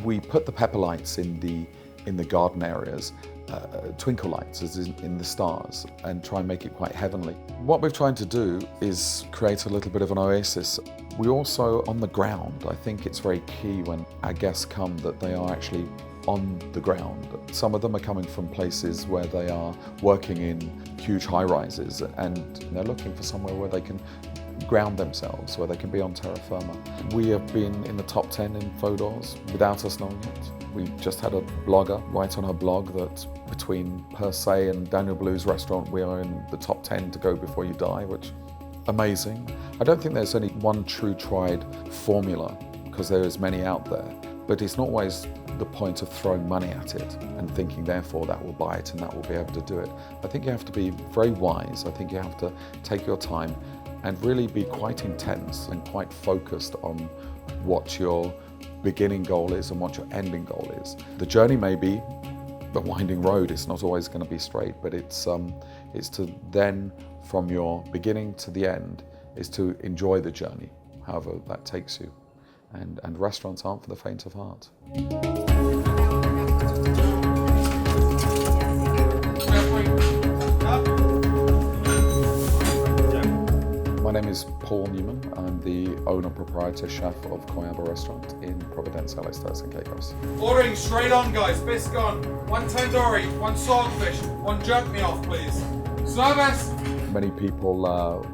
We put the pepper lights in the garden areas, twinkle lights as in the stars, and try and make it quite heavenly. What we're trying to do is create a little bit of an oasis. We also, on the ground, I think it's very key when our guests come that they are actually on the ground. Some of them are coming from places where they are working in huge high-rises, and they're looking for somewhere where they can ground themselves, where they can be on terra firma. We have been in the top 10 in Fodor's without us knowing it. We just had a blogger write on her blog that between Per Se and Daniel Blue's restaurant, we are in the top 10 to go before you die, which amazing. I don't think there's only one true tried formula, because there is many out there, but it's not always the point of throwing money at it and thinking therefore that will buy it and that will be able to do it. I think you have to be very wise. I think you have to take your time and really be quite intense and quite focused on what your beginning goal is and what your ending goal is. The journey may be a winding road, it's not always going to be straight, but it's to then, from your beginning to the end, is to enjoy the journey, however that takes you. And restaurants aren't for the faint of heart. My name is Paul Newman. I'm the owner proprietor chef of Coyaba restaurant in Providenciales, Turks and Caicos. Ordering straight on, guys. Bisque on. 1 tandoori, 1 swordfish, 1 jerk me off, please. Service! Many people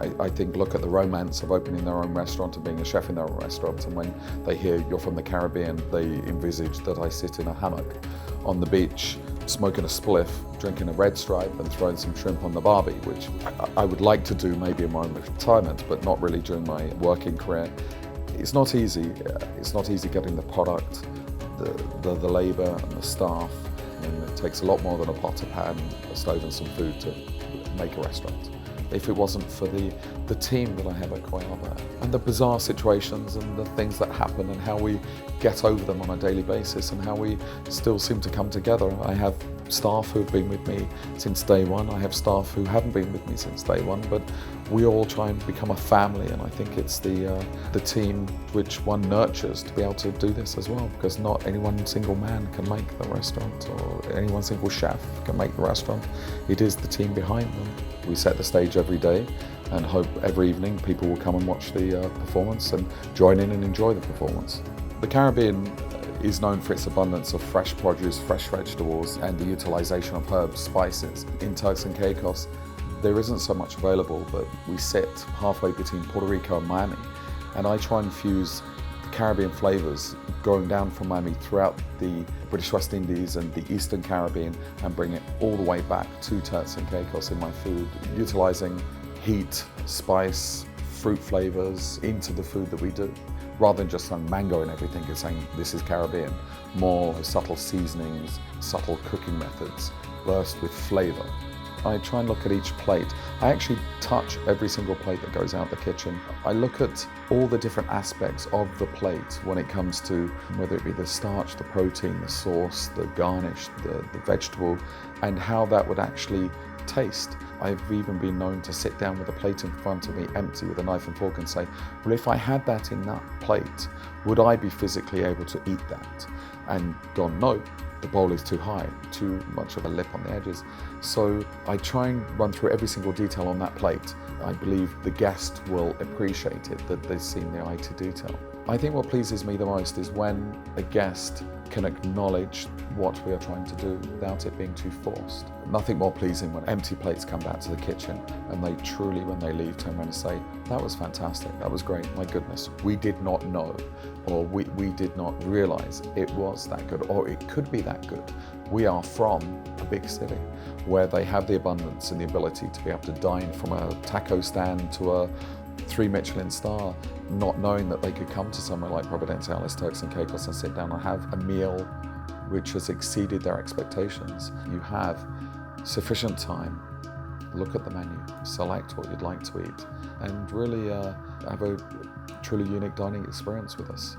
I think look at the romance of opening their own restaurant and being a chef in their own restaurant, and when they hear you're from the Caribbean, they envisage that I sit in a hammock on the beach, smoking a spliff, drinking a Red Stripe and throwing some shrimp on the barbie, which I would like to do maybe in my own retirement, but not really during my working career. It's not easy. It's not easy getting the product, the labour and the staff. And it takes a lot more than a pot, a pan, a stove and some food to make a restaurant. If it wasn't for the team that I have at Coyaba and the bizarre situations and the things that happen and how we get over them on a daily basis and how we still seem to come together. I have staff who have been with me since day one. I have staff who haven't been with me since day one, but we all try and become a family, and I think it's the team which one nurtures to be able to do this as well, because not any one single man can make the restaurant or any one single chef can make the restaurant. It is the team behind them. We set the stage every day and hope every evening people will come and watch the performance and join in and enjoy the performance. The Caribbean is known for its abundance of fresh produce, fresh vegetables, and the utilization of herbs, spices. In Turks and Caicos, there isn't so much available, but we sit halfway between Puerto Rico and Miami, and I try and fuse the Caribbean flavors going down from Miami throughout the British West Indies and the Eastern Caribbean and bring it all the way back to Turks and Caicos in my food, utilizing heat, spice, fruit flavors into the food that we do. Rather than just throwing mango in everything and saying this is Caribbean, more subtle seasonings, subtle cooking methods, burst with flavor. I try and look at each plate. I actually touch every single plate that goes out the kitchen. I look at all the different aspects of the plate when it comes to whether it be the starch, the protein, the sauce, the garnish, the vegetable, and how that would actually taste. I've even been known to sit down with a plate in front of me empty with a knife and fork and say, well, if I had that in that plate, would I be physically able to eat that? And gone, no, the bowl is too high, too much of a lip on the edges. So I try and run through every single detail on that plate. I believe the guest will appreciate it, that they've seen the eye to detail. I think what pleases me the most is when a guest can acknowledge what we are trying to do without it being too forced. Nothing more pleasing when empty plates come back to the kitchen and they truly, when they leave, turn around and say, that was fantastic, that was great, my goodness, we did not know, or we did not realize it was that good, or it could be that good. We are from a big city where they have the abundance and the ability to be able to dine from a taco stand to a 3 Michelin star, not knowing that they could come to somewhere like Providenciales, Turks and Caicos and sit down and have a meal which has exceeded their expectations. You have sufficient time, look at the menu, select what you'd like to eat, and really have a truly unique dining experience with us.